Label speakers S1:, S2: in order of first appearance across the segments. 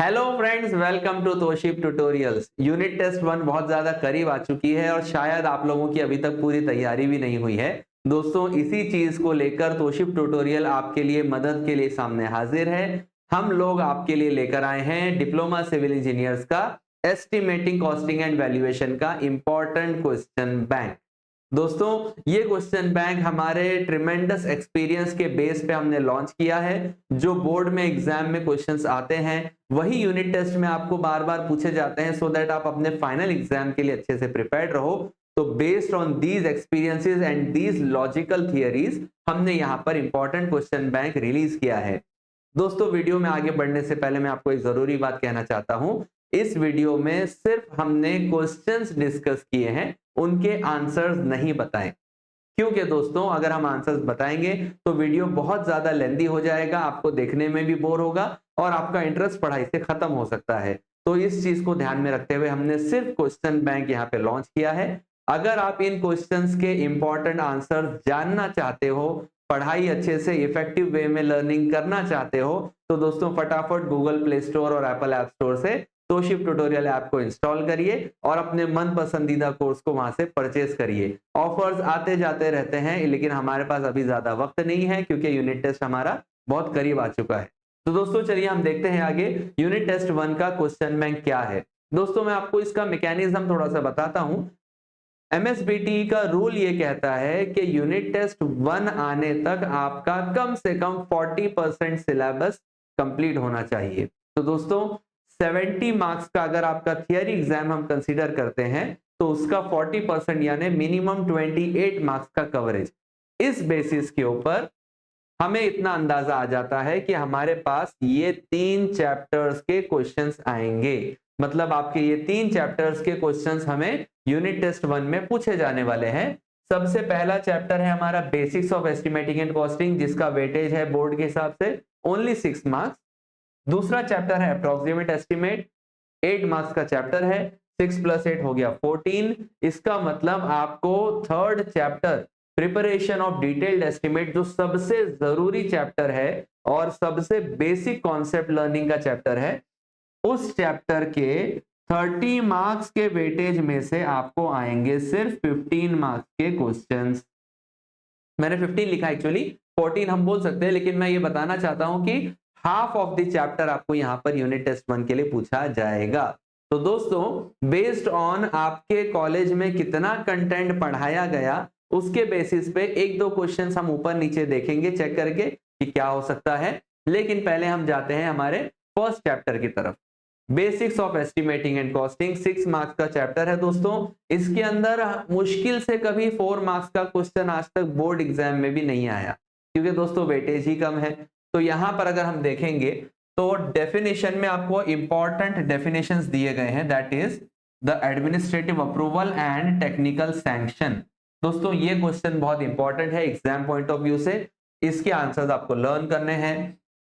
S1: Hello friends, welcome to तोशिप tutorials. Unit test 1 बहुत ज्यादा करीब आ चुकी है और शायद आप लोगों की अभी तक पूरी तैयारी भी नहीं हुई है। दोस्तों, इसी चीज को लेकर तोशिप ट्यूटोरियल आपके लिए मदद के लिए सामने हाजिर है। हम लोग आपके लिए लेकर आए हैं डिप्लोमा सिविल इंजीनियर्स का एस्टिमेटिंग, कॉस्टिंग एंड वैल्यूएशन का इंपॉर्टेंट क्वेश्चन बैंक। दोस्तों, ये क्वेश्चन बैंक हमारे ट्रिमेंडस एक्सपीरियंस के बेस पे हमने लॉन्च किया है। जो बोर्ड में एग्जाम में क्वेश्चंस आते हैं वही यूनिट टेस्ट में आपको बार बार पूछे जाते हैं, सो दैट आप अपने फाइनल एग्जाम के लिए अच्छे से प्रिपेयर्ड रहो। तो based on these experiences and these logical theories हमने यहाँ पर इंपॉर्टेंट क्वेश्चन बैंक रिलीज किया है। दोस्तों, वीडियो में आगे बढ़ने से पहले मैं आपको एक जरूरी बात कहना चाहता हूं। इस वीडियो में सिर्फ हमने क्वेश्चंस डिस्कस किए हैं, उनके आंसर्स नहीं बताए। क्योंकि दोस्तों, अगर हम आंसर्स बताएंगे तो वीडियो बहुत ज्यादा लेंदी हो जाएगा, आपको देखने में भी बोर होगा और आपका इंटरेस्ट पढ़ाई से खत्म हो सकता है। तो इस चीज को ध्यान में रखते हुए हमने सिर्फ क्वेश्चन बैंक यहाँ पे लॉन्च किया है। अगर आप इन क्वेश्चंस के इंपॉर्टेंट आंसर जानना चाहते हो, पढ़ाई अच्छे से इफेक्टिव वे में लर्निंग करना चाहते हो, तो दोस्तों फटाफट गूगल प्ले स्टोर और एप्पल ऐप स्टोर से तोशिप ट्यूटोरियल ऐप को इंस्टॉल करिए और अपने मन पसंदीदा कोर्स को वहां से परचेज करिए। ऑफर्स आते जाते रहते हैं, लेकिन हमारे पास अभी ज्यादा वक्त नहीं है क्योंकि यूनिट टेस्ट हमारा बहुत करीब आ चुका है। तो दोस्तों, चलिए हम देखते हैं आगे यूनिट टेस्ट 1 का क्वेश्चन बैंक क्या है। दोस्तों, मैं आपको इसका मैकेनिज्म थोड़ा सा बताता हूं। एमएसबीटी का रूल ये कहता है कि यूनिट टेस्ट 1 आने तक आपका कम से कम 40% सिलेबस कंप्लीट होना चाहिए। तो दोस्तों, 70 मार्क्स का अगर आपका थियरी एग्जाम हम कंसीडर करते हैं तो उसका 40% यानी मिनिमम 28 मार्क्स का कवरेज। इस बेसिस के ऊपर हमें इतना अंदाजा आ जाता है कि हमारे पास ये 3 चैप्टर्स के क्वेश्चंस आएंगे। मतलब आपके ये 3 चैप्टर्स के क्वेश्चंस हमें यूनिट टेस्ट 1 में पूछे जाने वाले हैं। सबसे पहला चैप्टर है हमारा basics of estimating and costing, जिसका वेटेज है बोर्ड के हिसाब से ओनली 6 मार्क्स। दूसरा चैप्टर है अप्रोक्सीमेट एस्टिमेट, 8 मार्क्स का चैप्टर है। 6 + 8 हो गया 14। इसका मतलब आपको third chapter preparation of detailed estimate, जो सबसे जरूरी चैप्टर है और सबसे बेसिक कॉन्सेप्ट लर्निंग का चैप्टर है, उस चैप्टर के 30 मार्क्स के वेटेज में से आपको आएंगे सिर्फ 15 मार्क्स के क्वेश्चंस। मैंने 15 लिखा, एक्चुअली 14 हम बोल सकते हैं, लेकिन मैं ये बताना चाहता हूं कि हाफ ऑफ द चैप्टर आपको यहां पर यूनिट टेस्ट 1 के लिए पूछा जाएगा। तो दोस्तों, बेस्ड ऑन आपके कॉलेज में कितना कंटेंट पढ़ाया गया, उसके बेसिस पे एक दो क्वेश्चंस हम ऊपर नीचे देखेंगे चेक करके कि क्या हो सकता है। लेकिन पहले हम जाते हैं हमारे फर्स्ट चैप्टर की तरफ। Basics of estimating and costing 6 marks का चैप्टर है दोस्तों। इसके अंदर मुश्किल से कभी 4 मार्क्स का क्वेश्चन आज तक बोर्ड एग्जाम में भी नहीं आया, क्योंकि दोस्तों वेटेज ही कम है। तो यहां पर अगर हम देखेंगे तो डेफिनेशन में आपको इंपॉर्टेंट डेफिनेशंस दिए गए हैं, that is the administrative approval and technical sanction. दोस्तों, ये क्वेश्चन बहुत इंपॉर्टेंट है एग्जाम पॉइंट ऑफ व्यू से। इसके आंसर्स आपको लर्न करने हैं।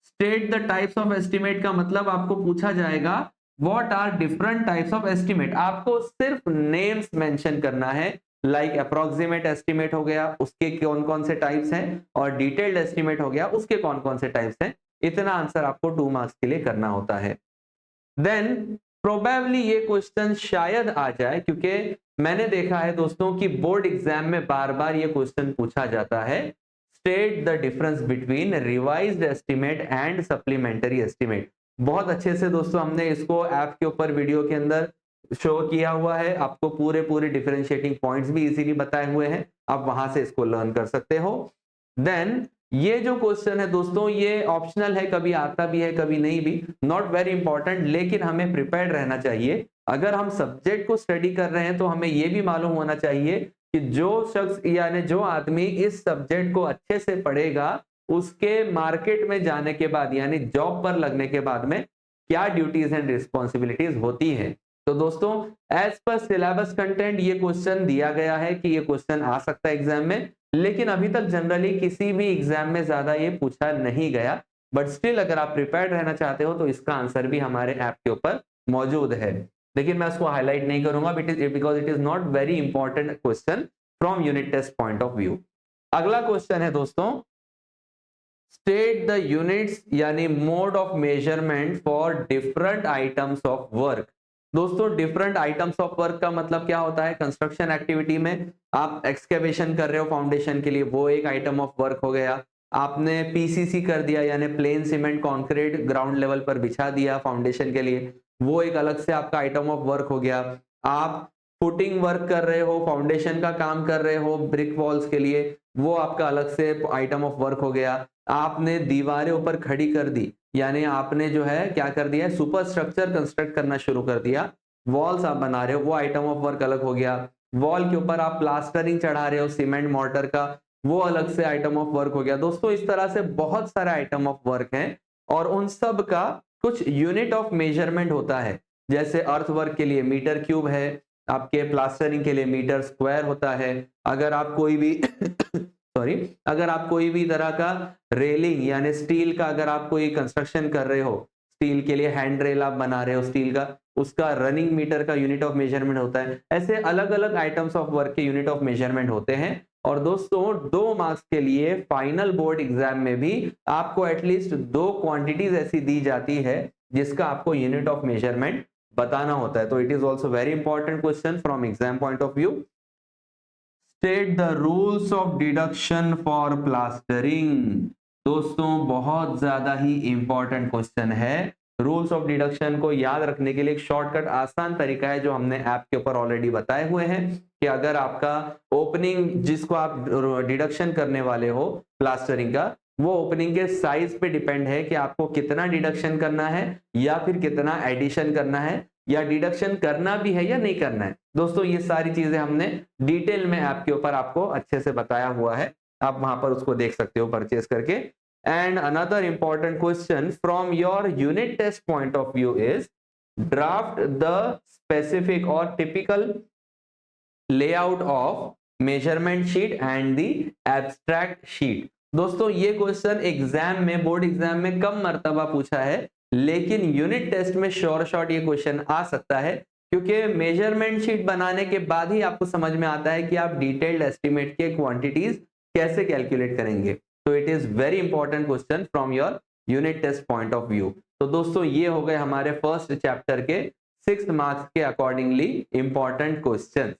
S1: State the types of estimate का मतलब आपको पूछा जाएगा what are different types of estimate. आपको सिर्फ नेम्स मेंशन करना है, लाइक अप्रोक्सीमेट एस्टिमेट हो गया, उसके कौन कौन से टाइप्स हैं, और डिटेल्ड एस्टिमेट हो गया, उसके कौन कौन से टाइप्स हैं। इतना आंसर आपको 2 मार्क्स के लिए करना होता है। देन प्रोबेबली ये क्वेश्चन शायद आ जाए, क्योंकि मैंने देखा है दोस्तों कि बोर्ड एग्जाम में बार बार ये क्वेश्चन पूछा जाता है। State the difference between revised estimate and supplementary estimate. बहुत अच्छे से दोस्तों हमने इसको ऐप के ऊपर वीडियो के अंदर शो किया हुआ है, आपको पूरे पूरे डिफरेंशिएटिंग पॉइंट्स भी इजीली बताए हुए हैं, आप वहां से इसको लर्न कर सकते हो। देन ये जो क्वेश्चन है दोस्तों, ये ऑप्शनल है, कभी आता भी है कभी नहीं भी, नॉट वेरी इंपॉर्टेंट, लेकिन हमें प्रिपेयर्ड रहना चाहिए। अगर हम सब्जेक्ट को स्टडी कर रहे हैं तो हमें यह भी मालूम होना चाहिए कि जो शख्स यानी जो आदमी इस सब्जेक्ट को अच्छे से पढ़ेगा, उसके मार्केट में जाने के बाद यानी जॉब पर लगने के बाद में क्या ड्यूटीज एंड रिस्पॉन्सिबिलिटीज होती है। तो दोस्तों, एज पर सिलेबस कंटेंट ये क्वेश्चन दिया गया है कि ये क्वेश्चन आ सकता है एग्जाम में, लेकिन अभी तक जनरली किसी भी एग्जाम में ज्यादा ये पूछा नहीं गया। बट स्टिल अगर आप प्रिपेयर्ड रहना चाहते हो तो इसका आंसर भी हमारे ऐप के ऊपर मौजूद है, लेकिन मैं उसको हाईलाइट नहीं करूंगा because it is not very important question from unit test point of view. अगला क्वेश्चन है दोस्तों, स्टेट द यूनिट्स यानी mode of measurement for different items of work. दोस्तों डिफरेंट आइटम्स ऑफ वर्क का मतलब क्या होता है? कंस्ट्रक्शन एक्टिविटी में आप एक्सकेवेशन कर रहे हो फाउंडेशन के लिए, वो एक आइटम ऑफ वर्क हो गया। आपने पीसीसी कर दिया यानी plane cement concrete ground level पर बिछा दिया फाउंडेशन के लिए, वो एक अलग से आपका आइटम ऑफ वर्क हो गया। आप फुटिंग वर्क कर रहे हो, फाउंडेशन का काम कर रहे हो ब्रिक वॉल्स के लिए, वो आपका अलग से आइटम ऑफ वर्क हो गया। आपने दीवारें ऊपर खड़ी कर दी यानी आपने जो है क्या कर दिया, सुपर स्ट्रक्चर कंस्ट्रक्ट करना शुरू कर दिया, वॉल्स आप बना रहे हो, वो आइटम ऑफ वर्क अलग हो गया। वॉल के ऊपर आप प्लास्टरिंग चढ़ा रहे हो सीमेंट मोर्टर का, वो अलग से आइटम ऑफ वर्क हो गया। दोस्तों इस तरह से बहुत सारे आइटम ऑफ वर्क हैं और उन सब का कुछ यूनिट ऑफ मेजरमेंट होता है। जैसे अर्थ वर्क के लिए मीटर क्यूब है, आपके प्लास्टरिंग के लिए मीटर स्क्वायर होता है। अगर आप कोई भी सॉरी, अगर आप कोई भी तरह का रेलिंग यानी स्टील का अगर आप कोई कंस्ट्रक्शन कर रहे हो, स्टील के लिए हैंड रेल आप बना रहे हो स्टील का, उसका रनिंग मीटर का यूनिट ऑफ मेजरमेंट होता है। ऐसे अलग अलग आइटम्स ऑफ वर्क के यूनिट ऑफ मेजरमेंट होते हैं। और दोस्तों 2 मार्क्स के लिए फाइनल बोर्ड एग्जाम में भी आपको एटलीस्ट 2 क्वांटिटीज ऐसी दी जाती है जिसका आपको यूनिट ऑफ मेजरमेंट बताना होता है। तो it is also very important question from exam point of view. State the rules of deduction for plastering. दोस्तों बहुत ज्यादा ही इंपॉर्टेंट क्वेश्चन है। रूल्स ऑफ डिडक्शन को याद रखने के लिए एक शॉर्टकट आसान तरीका है जो हमने ऐप के ऊपर ऑलरेडी बताए हुए हैं कि अगर आपका ओपनिंग जिसको आप डिडक्शन करने वाले हो प्लास्टरिंग का, वो ओपनिंग के साइज पे डिपेंड है कि आपको कितना डिडक्शन करना है या फिर कितना एडिशन करना है या डिडक्शन करना भी है या नहीं करना है। दोस्तों ये सारी चीजें हमने डिटेल में ऐप के ऊपर आपको अच्छे से बताया हुआ है, आप वहां पर उसको देख सकते हो परचेज करके। And another important question from your unit test point of view is draft the specific or typical layout of measurement sheet and the abstract sheet. दोस्तों ये क्वेश्चन एग्जाम में, बोर्ड एग्जाम में कम मर्तबा पूछा है, लेकिन यूनिट टेस्ट में श्योर शॉट ये क्वेश्चन आ सकता है क्योंकि मेजरमेंट शीट बनाने के बाद ही आपको समझ में आता है कि आप डिटेल्ड एस्टिमेट के क्वांटिटीज कैसे कैलकुलेट करेंगे। तो it is very important question from your unit test point of view. तो दोस्तों ये हो गए हमारे फर्स्ट चैप्टर के 6 मार्क्स के अकॉर्डिंगली इंपॉर्टेंट क्वेश्चन।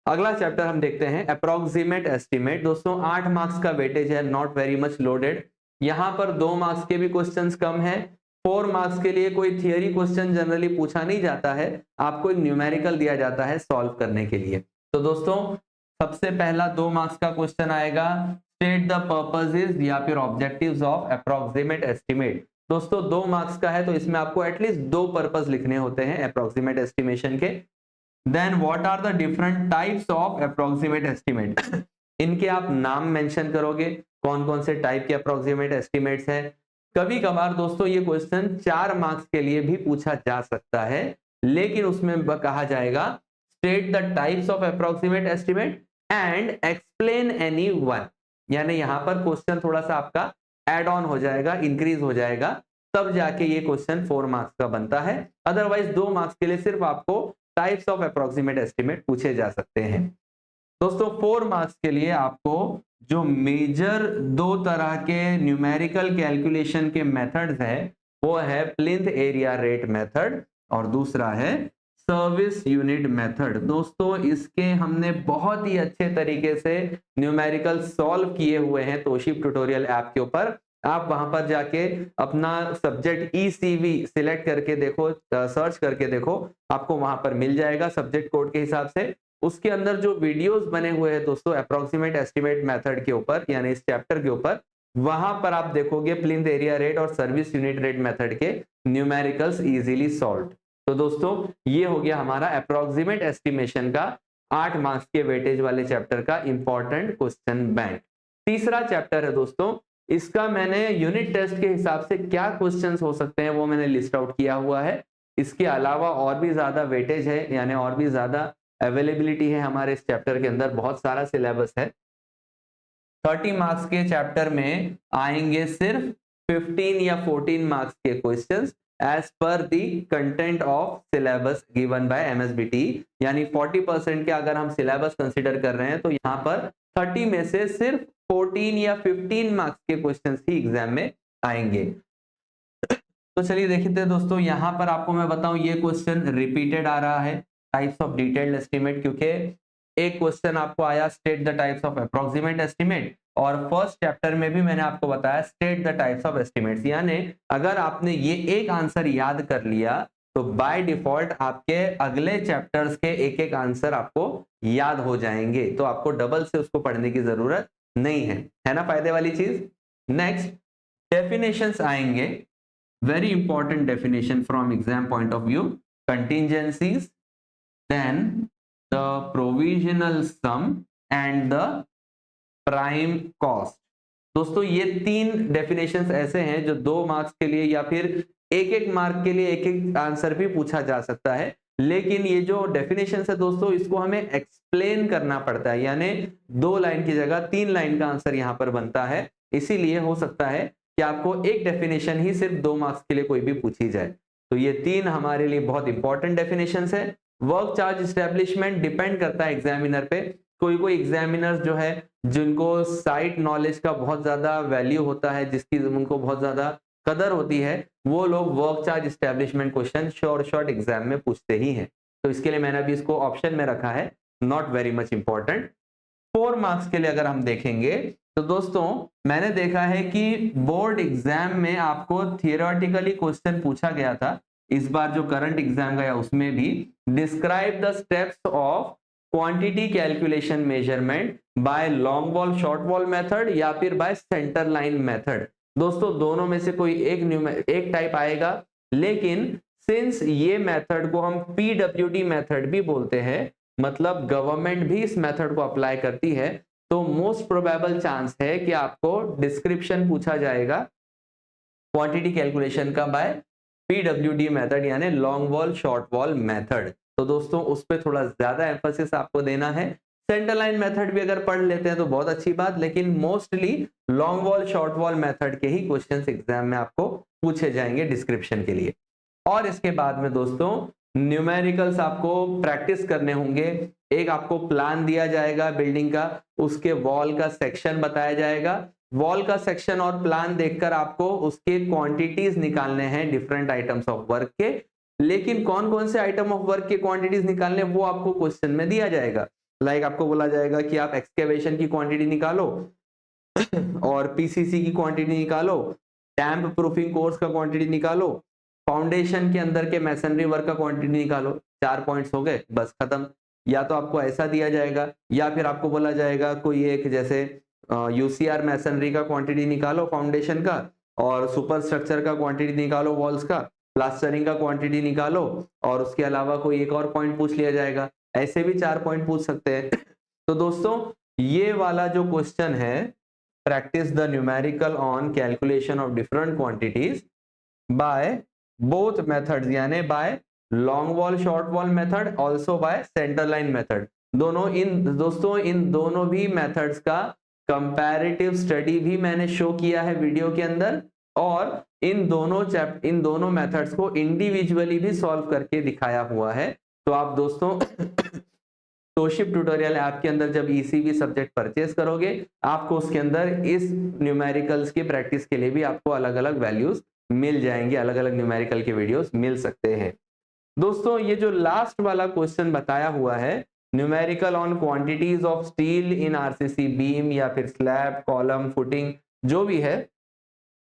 S1: अगला चैप्टर हम देखते हैं अप्रोक्सीमेट एस्टिमेट। दोस्तों 8 मार्क्स का वेटेज है, नॉट वेरी मच लोडेड। यहां पर 2 मार्क्स के भी क्वेश्चंस कम है। 4 मार्क्स के लिए कोई थियरी क्वेश्चन जनरली पूछा नहीं जाता है, आपको एक न्यूमेरिकल दिया जाता है सॉल्व करने के लिए। तो दोस्तों सबसे पहला 2 मार्क्स का क्वेश्चन आएगा, स्टेट द पर्पसेस या फिर ऑब्जेक्टिव्स ऑफ अप्रोक्सीमेट एस्टिमेट। दोस्तों 2 मार्क्स का है तो इसमें आपको एटलीस्ट 2 पर्पस लिखने होते हैं अप्रोक्सीमेट एस्टिमेशन के। Then what are the different types of approximate estimate, इनके आप नाम मेंशन करोगे, कौन कौन से टाइप के अप्रोक्सीमेट एस्टिमेट्स हैं। कभी कभार दोस्तों ये क्वेश्चन 4 मार्क्स के लिए भी पूछा जा सकता है, लेकिन उसमें कहा जाएगा state the types of approximate estimate and explain any one, यानी यहां पर क्वेश्चन थोड़ा सा आपका एड ऑन हो जाएगा, इंक्रीज हो जाएगा, तब जाके ये क्वेश्चन 4 मार्क्स का बनता है। अदरवाइज 2 मार्क्स के लिए सिर्फ आपको टाइप्स ऑफ अप्रोक्सीमेट एस्टिमेट पूछे जा सकते हैं। दोस्तों 4 मार्क्स के लिए आपको जो मेजर 2 तरह के न्यूमेरिकल कैलकुलेशन के मेथड्स है वो है प्लिंथ एरिया रेट मेथड और दूसरा है सर्विस यूनिट मेथड। दोस्तों इसके हमने बहुत ही अच्छे तरीके से न्यूमेरिकल सॉल्व किए हुए हैं तोशिब ट्यूटोरियल ऐप के ऊपर। आप वहां पर जाके अपना सब्जेक्ट ईसीवी सिलेक्ट करके देखो, सर्च करके देखो, आपको वहां पर मिल जाएगा सब्जेक्ट कोड के हिसाब से। उसके अंदर जो वीडियोस बने हुए हैं दोस्तों अप्रोक्सीमेट एस्टिमेट मेथड के ऊपर यानी इस चैप्टर के ऊपर, वहां पर आप देखोगे प्लिंथ एरिया रेट और सर्विस यूनिट रेट मेथड के न्यूमेरिकल्स इजीली सॉल्व्ड। तो दोस्तों ये हो गया हमारा अप्रोक्सीमेट एस्टिमेशन का 8 मार्क्स के वेटेज वाले चैप्टर का इंपॉर्टेंट क्वेश्चन बैंक। तीसरा चैप्टर है दोस्तों, इसका मैंने यूनिट टेस्ट के हिसाब से क्या क्वेश्चंस हो सकते हैं वो मैंने लिस्ट आउट किया हुआ है। इसके अलावा और भी ज्यादा वेटेज है यानी और भी ज्यादा अवेलेबिलिटी है हमारे इस चैप्टर के अंदर, बहुत सारा सिलेबस है। 30 मार्क्स के चैप्टर में आएंगे सिर्फ 15 या 14 मार्क्स के क्वेश्चंस एज पर the content of syllabus given by MSBT, यानी 40% के अगर हम सिलेबस कंसीडर कर रहे हैं तो यहाँ पर 30 में से सिर्फ 14 या 15 मार्क्स के क्वेश्चन ही एग्जाम में आएंगे। तो चलिए देखते हैं दोस्तों, यहां पर आपको मैं बताऊं ये क्वेश्चन रिपीटेड आ रहा है, टाइप्स ऑफ डिटेल्ड एस्टिमेट, क्योंकि एक क्वेश्चन आपको आया state the types of approximate estimate, और फर्स्ट चैप्टर में भी मैंने आपको बताया state the types of estimates. यानी अगर आपने ये एक आंसर याद कर लिया तो बाय डिफॉल्ट आपके अगले चैप्टर्स के एक एक आंसर आपको याद हो जाएंगे, तो आपको डबल से उसको पढ़ने की जरूरत नहीं है ना, फायदे वाली चीज। नेक्स्ट डेफिनेशंस आएंगे, very important definition from exam point of view, contingencies, then the provisional sum and the prime cost। दोस्तों ये तीन डेफिनेशंस ऐसे हैं जो 2 मार्क्स के लिए या फिर एक एक मार्क के लिए एक एक आंसर भी पूछा जा सकता है, लेकिन ये जो डेफिनेशंस है दोस्तों इसको हमें एक्सप्लेन करना पड़ता है, यानी 2 लाइन की जगह 3 लाइन का आंसर यहाँ पर बनता है। इसीलिए हो सकता है कि आपको एक डेफिनेशन ही सिर्फ 2 मार्क्स के लिए कोई भी पूछी जाए। तो ये 3 हमारे लिए बहुत इंपॉर्टेंट डेफिनेशंस है। वर्क चार्ज एस्टेब्लिशमेंट डिपेंड करता है एग्जामिनर पे। कोई कोई एग्जामिनर्स जो है जिनको साइट नॉलेज का बहुत ज्यादा वैल्यू होता है, जिसकी उनको बहुत ज्यादा कदर होती है, वो लोग work charge establishment question short exam में पूछते ही हैं। तो इसके लिए मैंने अभी इसको ऑप्शन में रखा है, not very much important. 4 marks के लिए अगर हम देखेंगे तो दोस्तों मैंने देखा है कि बोर्ड एग्जाम में आपको थियोरेटिकली क्वेश्चन पूछा गया था, इस बार जो करंट एग्जाम गया उसमें भी, describe the steps of quantity calculation measurement by long wall short wall method या फिर बाय सेंटर लाइन मेथड। दोस्तों दोनों में से कोई एक टाइप आएगा, लेकिन सिंस ये मेथड को हम पीडब्ल्यूडी मेथड भी बोलते हैं, मतलब गवर्नमेंट भी इस मेथड को अप्लाई करती है, तो मोस्ट प्रोबेबल चांस है कि आपको डिस्क्रिप्शन पूछा जाएगा क्वांटिटी कैलकुलेशन का बाय पीडब्ल्यूडी मेथड, यानी long wall short wall method. तो दोस्तों उस पर थोड़ा ज्यादा एम्फोसिस आपको देना है। सेंटर लाइन मेथड भी अगर पढ़ लेते हैं तो बहुत अच्छी बात, लेकिन mostly long wall short wall method के ही क्वेश्चंस एग्जाम में आपको पूछे जाएंगे डिस्क्रिप्शन के लिए। और इसके बाद में दोस्तों न्यूमेरिकल्स आपको प्रैक्टिस करने होंगे। एक आपको प्लान दिया जाएगा बिल्डिंग का, उसके वॉल का सेक्शन बताया जाएगा, वॉल का सेक्शन और प्लान देखकर आपको उसके क्वांटिटीज निकालने हैं डिफरेंट आइटम्स ऑफ वर्क के। लेकिन कौन कौन से आइटम ऑफ वर्क के क्वांटिटीज निकालने वो आपको क्वेश्चन में दिया जाएगा। लाइक आपको बोला जाएगा कि आप एक्सकेवेशन की क्वांटिटी निकालो और पीसीसी की क्वांटिटी निकालो, टैंप प्रूफिंग कोर्स का क्वांटिटी निकालो, फाउंडेशन के अंदर के मैसनरी वर्क का क्वांटिटी निकालो। 4 पॉइंट्स हो गए, बस खत्म। या तो आपको ऐसा दिया जाएगा या फिर आपको बोला जाएगा कोई एक जैसे यूसीआर मैसनरी का क्वांटिटी निकालो फाउंडेशन का, और सुपर स्ट्रक्चर का क्वांटिटी निकालो वॉल्स का, प्लास्टरिंग का क्वांटिटी निकालो, और उसके अलावा कोई एक और पॉइंट पूछ लिया जाएगा। ऐसे भी 4 पॉइंट पूछ सकते हैं। तो दोस्तों ये वाला जो क्वेश्चन है, practice the numerical on calculation of different quantities by both methods, यानी by long wall short wall method, also by centre line method. दोस्तों इन दोनों भी मेथड्स का कंपैरेटिव स्टडी भी मैंने शो किया है वीडियो के अंदर, और इन दोनों मेथड्स को इंडिविजुअली भी सॉल्व करके दिखाया हुआ है। तो आप दोस्तों तोशिप ट्यूटोरियल ऐप के अंदर जब ईसीबी सब्जेक्ट परचेज करोगे, आपको उसके अंदर इस न्यूमेरिकल्स की प्रैक्टिस के लिए भी आपको अलग अलग वैल्यूज मिल जाएंगे, अलग अलग न्यूमेरिकल के वीडियोस मिल सकते हैं। दोस्तों ये जो लास्ट वाला क्वेश्चन बताया हुआ है, numerical on quantities of steel in RCC beam या फिर स्लैब कॉलम फुटिंग, जो भी है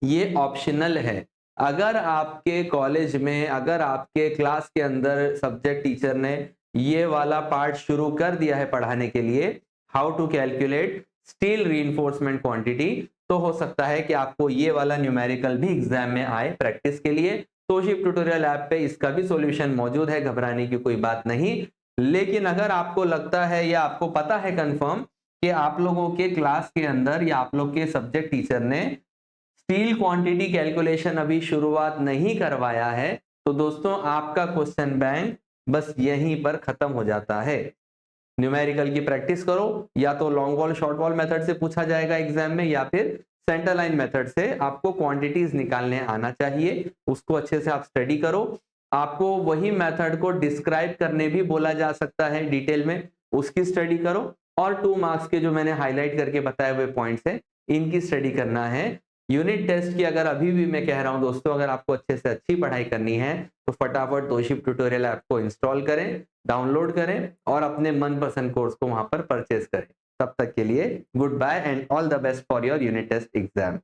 S1: ये ऑप्शनल है। अगर आपके कॉलेज में, अगर आपके क्लास के अंदर सब्जेक्ट टीचर ने ये वाला पार्ट शुरू कर दिया है पढ़ाने के लिए, how to calculate steel reinforcement quantity, तो हो सकता है कि आपको ये वाला न्यूमेरिकल भी एग्जाम में आए प्रैक्टिस के लिए। तोशिप ट्यूटोरियल ऐप पे इसका भी सॉल्यूशन मौजूद है, घबराने की कोई बात नहीं। लेकिन अगर आपको लगता है या आपको पता है कंफर्म कि आप लोगों के क्लास के अंदर या आप लोग के सब्जेक्ट टीचर ने स्टील क्वांटिटी कैलकुलेशन अभी शुरुआत नहीं करवाया है, तो दोस्तों आपका क्वेश्चन बैंक बस यहीं पर खत्म हो जाता है। न्यूमेरिकल की प्रैक्टिस करो, या तो long wall short wall method से पूछा जाएगा एग्जाम में, या फिर सेंटर लाइन मेथड से आपको क्वांटिटीज निकालने आना चाहिए, उसको अच्छे से आप स्टडी करो। आपको वही मेथड को डिस्क्राइब करने भी बोला जा सकता है डिटेल में, उसकी स्टडी करो। और 2 मार्क्स के जो मैंने हाईलाइट करके बताए हुए पॉइंट्स हैं, इनकी स्टडी करना है। यूनिट टेस्ट की अगर अभी भी मैं कह रहा हूं दोस्तों, अगर आपको अच्छे से अच्छी पढ़ाई करनी है तो फटाफट तोशिब ट्यूटोरियल ऐप को इंस्टॉल करें, डाउनलोड करें और अपने मनपसंद कोर्स को वहां पर परचेज करें। तब तक के लिए good bye and all the best for your unit test exam.